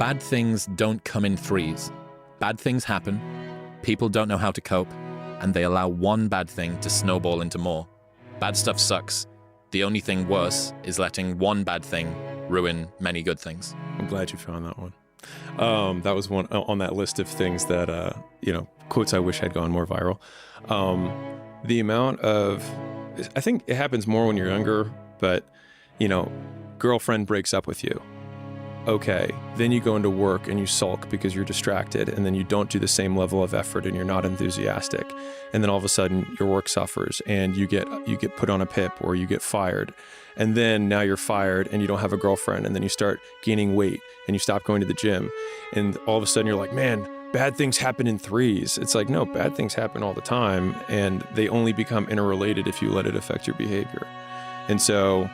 bad things don't come in threes. Bad things happen, people don't know how to cope, and they allow one bad thing to snowball into more. Bad stuff sucks. The only thing worse is letting one bad thing ruin many good things. I'm glad you found that one. That was one on that list of things that, quotes I wish had gone more viral. The amount of, I think it happens more when you're younger, but, girlfriend breaks up with you. Okay, then you go into work and you sulk because you're distracted, and then you don't do the same level of effort and you're not enthusiastic. And then all of a sudden your work suffers and you get put on a PIP or you get fired. And then now you're fired and you don't have a girlfriend, and then you start gaining weight and you stop going to the gym. And all of a sudden you're like, man, bad things happen in threes. It's like, no, bad things happen all the time, and they only become interrelated if you let it affect your behavior. And so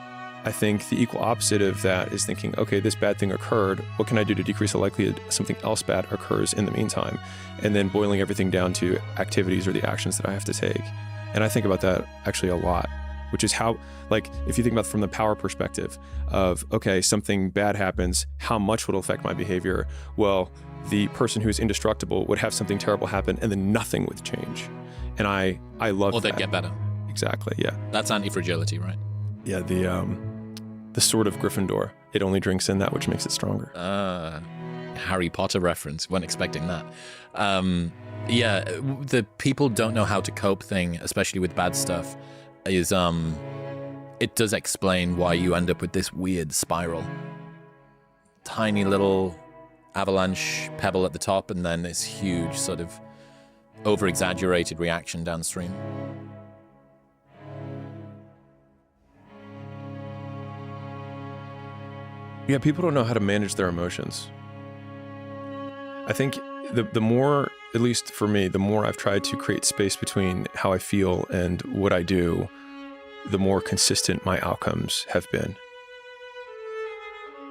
I think the equal opposite of that is thinking, okay, this bad thing occurred. What can I do to decrease the likelihood something else bad occurs in the meantime? And then boiling everything down to activities or the actions that I have to take. And I think about that actually a lot, which is how, like, if you think about it from the power perspective of, okay, something bad happens, how much would it affect my behavior? Well, the person who's indestructible would have something terrible happen and then nothing would change. And I love that. Or they'd get better. Exactly, yeah. That's anti-fragility, right? Yeah, the sword of Gryffindor. It only drinks in that which makes it stronger. Harry Potter reference. Wasn't expecting that. The people don't know how to cope thing, especially with bad stuff, is it does explain why you end up with this weird spiral. Tiny little avalanche pebble at the top, and then this huge sort of over-exaggerated reaction downstream. Yeah, people don't know how to manage their emotions. I think the more, at least for me, the more I've tried to create space between how I feel and what I do, the more consistent my outcomes have been.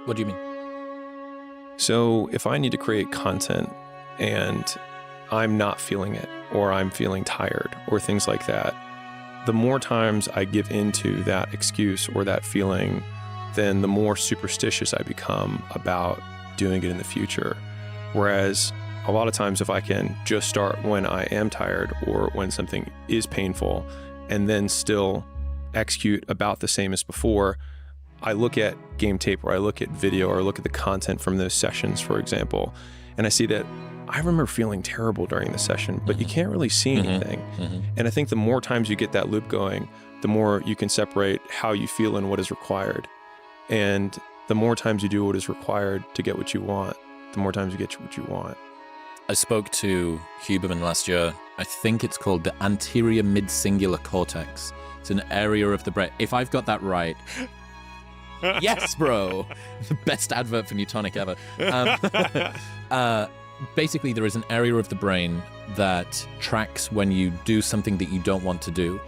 What do you mean? So if I need to create content and I'm not feeling it, or I'm feeling tired, or things like that, the more times I give into that excuse or that feeling, then the more superstitious I become about doing it in the future. Whereas a lot of times if I can just start when I am tired or when something is painful and then still execute about the same as before, I look at game tape or I look at video or I look at the content from those sessions, for example, and I see that I remember feeling terrible during the session, but you can't really see anything. And I think the more times you get that loop going, the more you can separate how you feel and what is required. And the more times you do what is required to get what you want, the more times you get what you want. I spoke to Huberman last year. I think it's called the anterior mid-singular cortex. It's an area of the brain. If I've got that right, yes, bro. The best advert for Newtonic ever. Basically, there is an area of the brain that tracks when you do something that you don't want to do.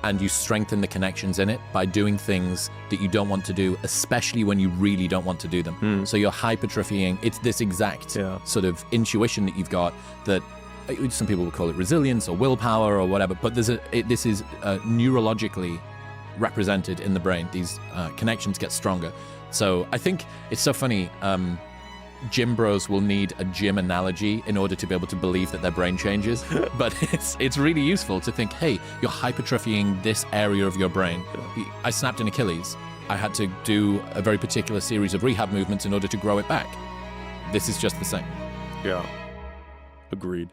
And you strengthen the connections in it by doing things that you don't want to do, especially when you really don't want to do them. So you're hypertrophying. It's this exact sort of intuition that you've got that some people would call it resilience or willpower or whatever, but this is neurologically represented in the brain. These connections get stronger. So I think it's so funny. Gym bros will need a gym analogy in order to be able to believe that their brain changes. But it's really useful to think, hey, you're hypertrophying this area of your brain. I snapped an Achilles. I had to do a very particular series of rehab movements in order to grow it back. This is just the same. Yeah. Agreed.